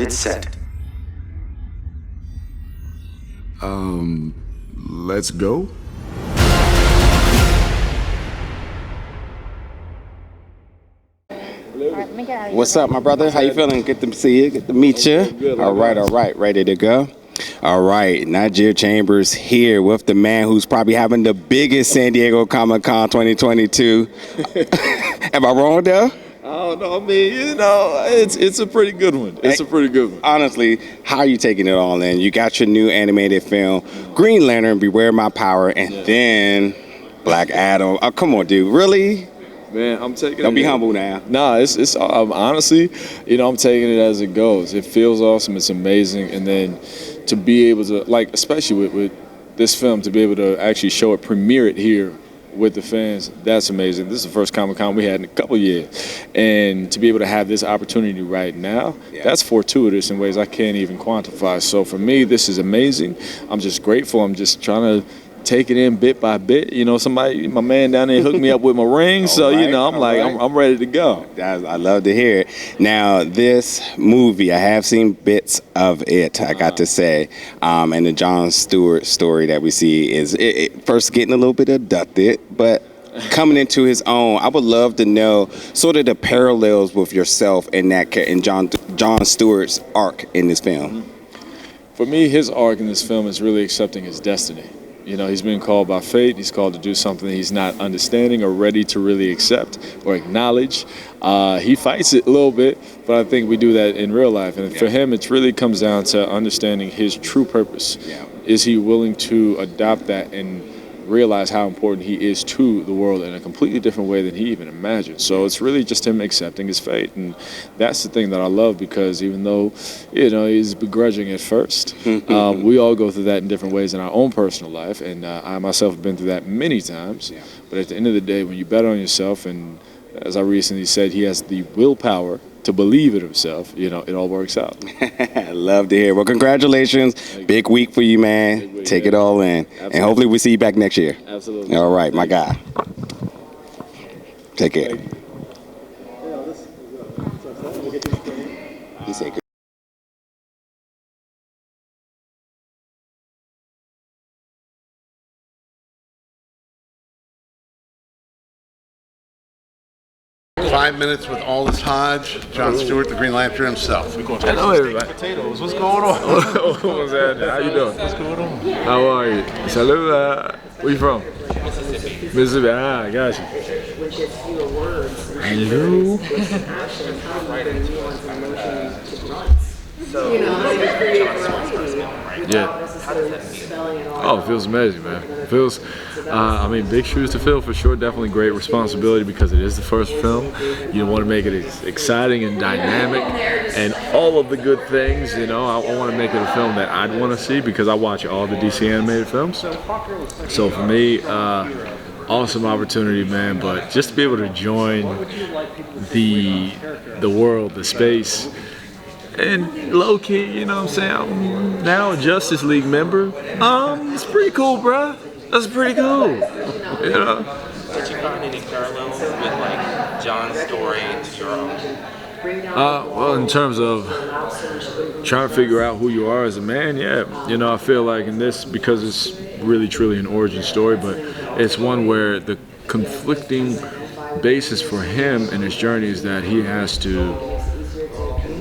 credits set. Let's go. What's up, my brother? How you feeling? Good to see you. Good to meet you. All right. Ready to go? All right. Najir Chambers here with the man who's probably having the biggest San Diego Comic-Con 2022. Am I wrong there? Oh no, I mean, it's a pretty good one. It's a pretty good one. Honestly, how are you taking it all in? You got your new animated film, Green Lantern, Beware My Power, and then Black Adam. Oh, come on, dude. Really? Man, I'm taking it. Don't be humble now. Nah, it's honestly, I'm taking it as it goes. It feels awesome. It's amazing. And then to be able to, like, especially with this film, to be able to actually show it, premiere it here with the fans, that's amazing. This is the first Comic-Con we had in a couple years. And to be able to have this opportunity right now, that's fortuitous in ways I can't even quantify. So for me, this is amazing. I'm just grateful. I'm just trying to take it in bit by bit. Somebody, my man down there hooked me up with my ring. So, I'm ready to go. I love to hear it. Now, this movie, I have seen bits of it, I got to say. And the John Stewart story that we see is first getting a little bit abducted, but coming into his own. I would love to know sort of the parallels with yourself and John Stewart's arc in this film. For me, his arc in this film is really accepting his destiny. He's been called by fate. He's called to do something that he's not understanding or ready to really accept or acknowledge. He fights it a little bit, but I think we do that in real life. And for him, it really comes down to understanding his true purpose. Yeah. Is he willing to adopt that and realize how important he is to the world in a completely different way than he even imagined? So it's really just him accepting his fate. And that's the thing that I love, because even though, he's begrudging at first, we all go through that in different ways in our own personal life. And I myself have been through that many times. Yeah. But at the end of the day, when you bet on yourself, and as I recently said, he has the willpower to believe in himself, it all works out. Love to hear. Well, congratulations. Big week for you, man. Take it all in. Absolutely. And hopefully we see you back next year. Absolutely. All right, my guy. Take care. He said good. Five minutes with Aldis Hodge, John Stewart, the Green Lantern himself. Hello, everybody. Potatoes. What's going on? What's happening? How you doing? What's going on? How are you? Salud. Where you from? Mississippi. I got you. Hello. Yeah. Oh, it feels amazing, man. It feels, big shoes to fill for sure. Definitely great responsibility, because it is the first film. You want to make it exciting and dynamic and all of the good things. I want to make it a film that I'd want to see, because I watch all the DC animated films. So for me, awesome opportunity, man. But just to be able to join the world, the space. And low-key, I'm saying, I'm now a Justice League member. It's pretty cool, bruh. That's pretty cool. Did you find any parallels with, John's story to your own? Well, in terms of trying to figure out who you are as a man, yeah. I feel like in this, because it's really, truly an origin story, but it's one where the conflicting basis for him and his journey is that he has to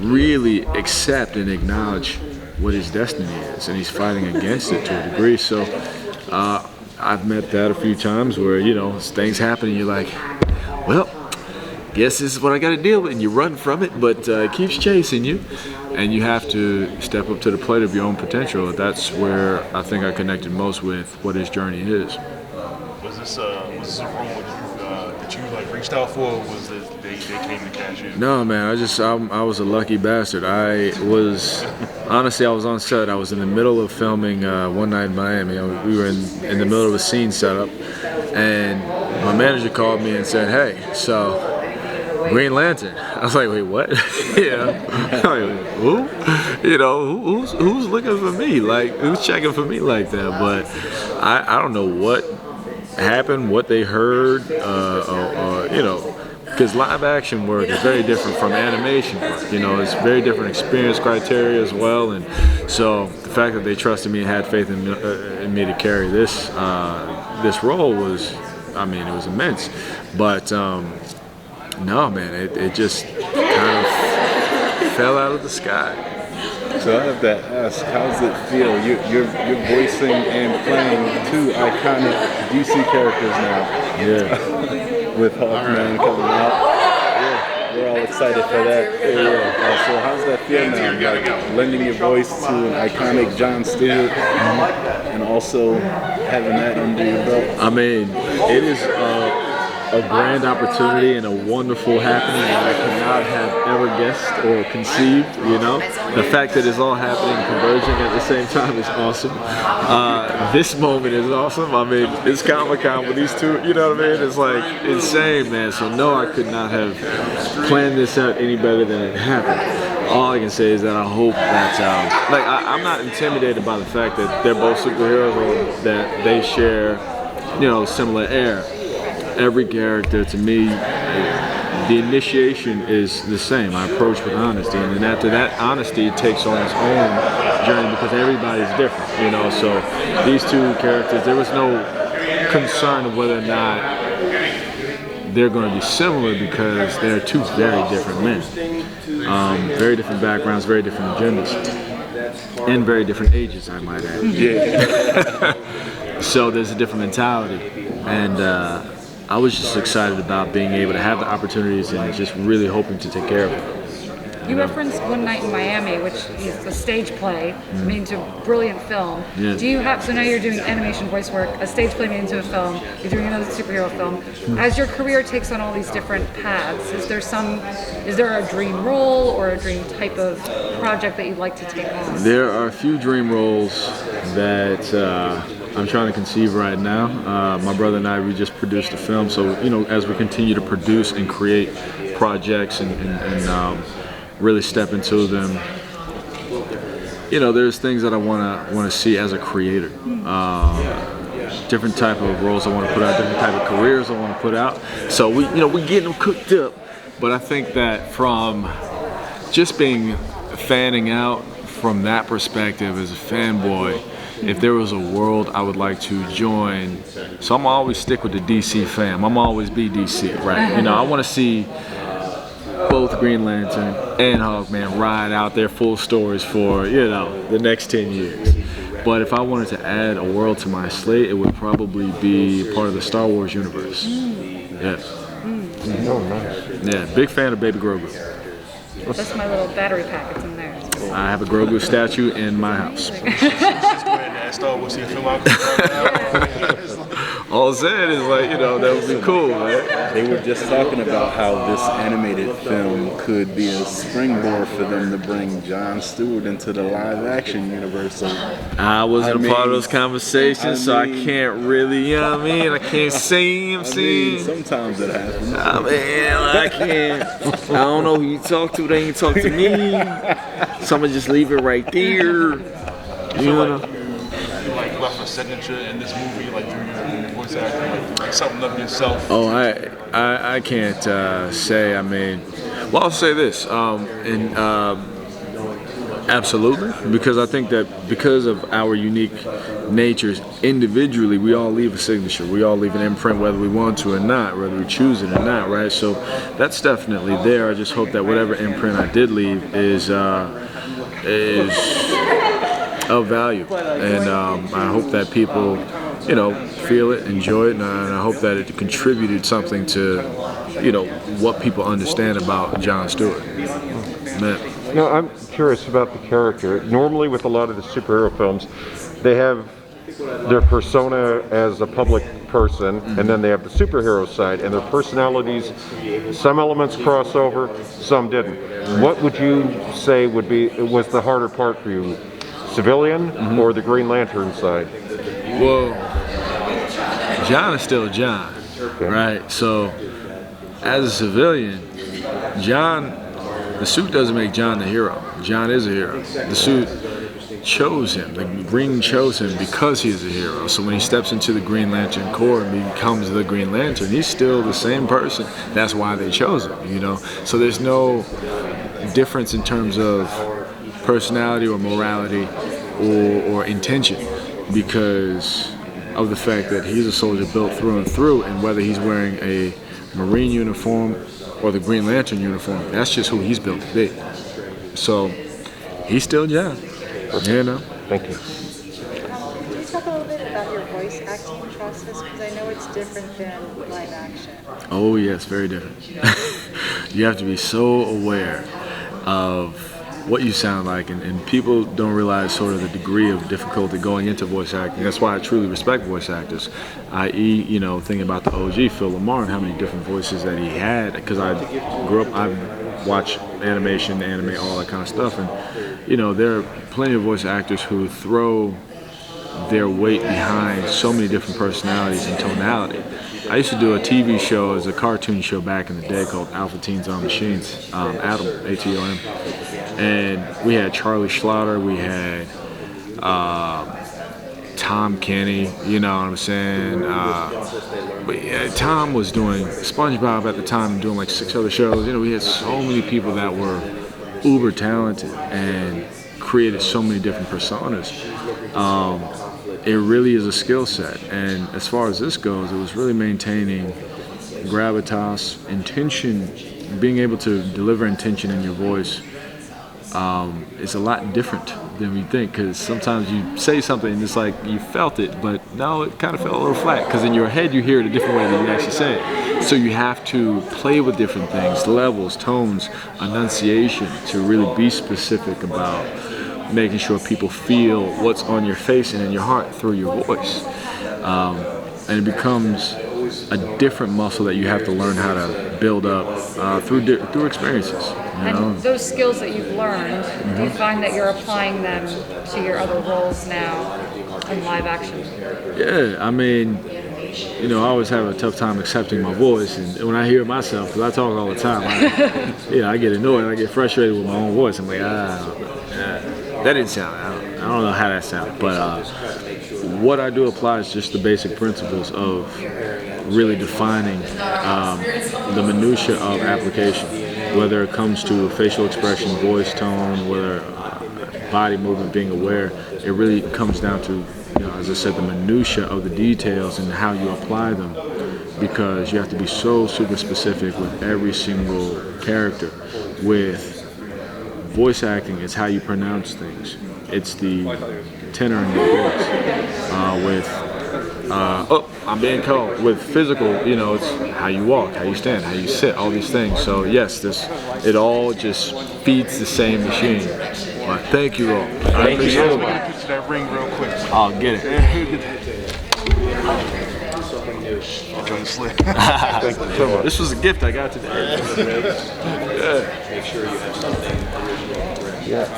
really accept and acknowledge what his destiny is, and he's fighting against it to a degree. So I've met that a few times where things happen and you're like, well, guess this is what I got to deal with, and you run from it, but it keeps chasing you, and you have to step up to the plate of your own potential. That's where I think I connected most with what his journey is. Was this a role that you reached out for, or was it they came to cash in? No, man. I was a lucky bastard. I was on set. I was in the middle of filming one night in Miami. We were in the middle of a scene setup, and my manager called me and said, "Hey, so Green Lantern." I was like, "Wait, what?" Who? Who's looking for me? Who's checking for me like that? But I don't know what happened, what they heard, because live action work is very different from animation work. You know, it's very different experience criteria as well, and so the fact that they trusted me and had faith in me to carry this role was, I mean, it was immense. But no, man, it just kind of fell out of the sky. So I have to ask, how does it feel? You're voicing and playing two iconic DC characters now. Yeah. With Hawkman coming out. Yeah, we're all excited for that. Yeah. So how's that feel now? Like lending your voice to an iconic John Stewart and also having that under your belt? I mean, it is a grand opportunity and a wonderful happening that I could not have ever guessed or conceived, you know. The fact that it's all happening and converging at the same time is awesome. This moment is awesome. I mean, it's Comic-Con with these two, you know what I mean? It's like insane, man. So no, I could not have planned this out any better than it happened. All I can say is that I hope that, I'm not intimidated by the fact that they're both superheroes or that they share, you know, similar air. Every character, to me, the initiation is the same. I approach with honesty, and then after that honesty, it takes on its own journey because everybody's different, you know. So these two characters, there was no concern of whether or not they're going to be similar because they're two very different men, very different backgrounds, very different agendas, and very different ages, I might add. Yeah. So there's a different mentality, and I was just excited about being able to have the opportunities and just really hoping to take care of it. You referenced One Night in Miami, which is a stage play made into a brilliant film. Yeah. Do you have, so now you're doing animation voice work, a stage play made into a film, you're doing another superhero film. As your career takes on all these different paths, is there a dream role or a dream type of project that you'd like to take on? There are a few dream roles that I'm trying to conceive right now. My brother and I, we just produced a film, so you know, as we continue to produce and create projects and really step into them, you know, there's things that I want to see as a creator. Different type of roles I want to put out, different type of careers I want to put out. So we getting them cooked up. But I think that from just fanning out from that perspective as a fanboy, if there was a world I would like to join, so I'm always stick with the DC fam. I'm always be DC, right? You know, I want to see both Green Lantern and Hawkman ride out their full stories for, you know, the next 10 years. But if I wanted to add a world to my slate, it would probably be part of the Star Wars universe. Yeah. Oh, nice. Yeah, big fan of Baby Grogu. That's my little battery pack, it's in there. I have a Grogu statue in my house. All I'm saying is, like, you know, that would be cool, man. They were just talking about how this animated film could be a springboard for them to bring John Stewart into the live action universe. So, I wasn't a part of those conversations, so I can't really, you know what I mean? I can't say, sometimes it happens. I mean, I can't. I don't know who you talk to, they ain't talk to me. So I'm gonna just leave it right there. You know? Like left a signature in this movie, like during your voice acting, like something of yourself. Oh, I can't say. I mean, well, I'll say this, absolutely, because I think that because of our unique natures individually, we all leave a signature. We all leave an imprint, whether we want to or not, whether we choose it or not, right? So that's definitely there. I just hope that whatever imprint I did leave is of value, and I hope that people, you know, feel it, enjoy it, and I hope that it contributed something to, you know, what people understand about John Stewart. Man. Now, I'm curious about the character. Normally, with a lot of the superhero films, they have their persona as a public person, and then they have the superhero side, and their personalities, some elements cross over, some didn't. What would you say was the harder part for you? Civilian or the Green Lantern side? Well, John is still John, right? So, as a civilian, John, the suit doesn't make John the hero. John is a hero. The suit chose him. The ring chose him because he is a hero. So when he steps into the Green Lantern Corps and becomes the Green Lantern, he's still the same person. That's why they chose him, you know. So there's no difference in terms of personality or morality or intention because of the fact that he's a soldier built through and through, and whether he's wearing a Marine uniform or the Green Lantern uniform, that's just who he's built to be. So he's still John, you know. Thank you. Can you talk a little bit about your voice acting process? Because I know it's different than live action. Oh yes, very different. You have to be so aware of what you sound like, and people don't realize sort of the degree of difficulty going into voice acting. That's why I truly respect voice actors, i.e., you know, thinking about the OG Phil Lamar and how many different voices that he had, because I grew up, I watch animation, anime, all that kind of stuff, and you know, there are plenty of voice actors who throw their weight behind so many different personalities and tonality. I used to do a TV show as a cartoon show back in the day called Alpha Teens on Machines, Atom, ATOM. And we had Charlie Schlauter, we had Tom Kenny, you know what I'm saying? But yeah, Tom was doing SpongeBob at the time, doing like 6 other shows. You know, we had so many people that were uber talented and created so many different personas. It really is a skill set, and as far as this goes, it was really maintaining gravitas, intention, being able to deliver intention in your voice. It's a lot different than we think, because sometimes you say something and it's like you felt it, but no, it kind of fell a little flat, because in your head you hear it a different way than you actually say it. So you have to play with different things, levels, tones, enunciation, to really be specific about making sure people feel what's on your face and in your heart through your voice. And it becomes a different muscle that you have to learn how to build up through experiences. You know? And those skills that you've learned, do you find that you're applying them to your other roles now in live action? Yeah, I mean, you know, I always have a tough time accepting my voice, and when I hear myself, because I talk all the time, I get annoyed, I get frustrated with my own voice. I'm like, that didn't sound, I don't know how that sounded, but what I do apply is just the basic principles of really defining the minutia of application, whether it comes to facial expression, voice tone, whether body movement, being aware. It really comes down to, you know, as I said, the minutia of the details and how you apply them, because you have to be so super specific with every single character. With voice acting, it's how you pronounce things. It's the tenor in your voice. I'm being called. With physical, you know, it's how you walk, how you stand, how you sit, all these things. So yes, it all just feeds the same machine. But thank you all. Thank you so much. Picture that ring real quick. I'll get it. Thank you so much. This was a gift I got today. Yeah.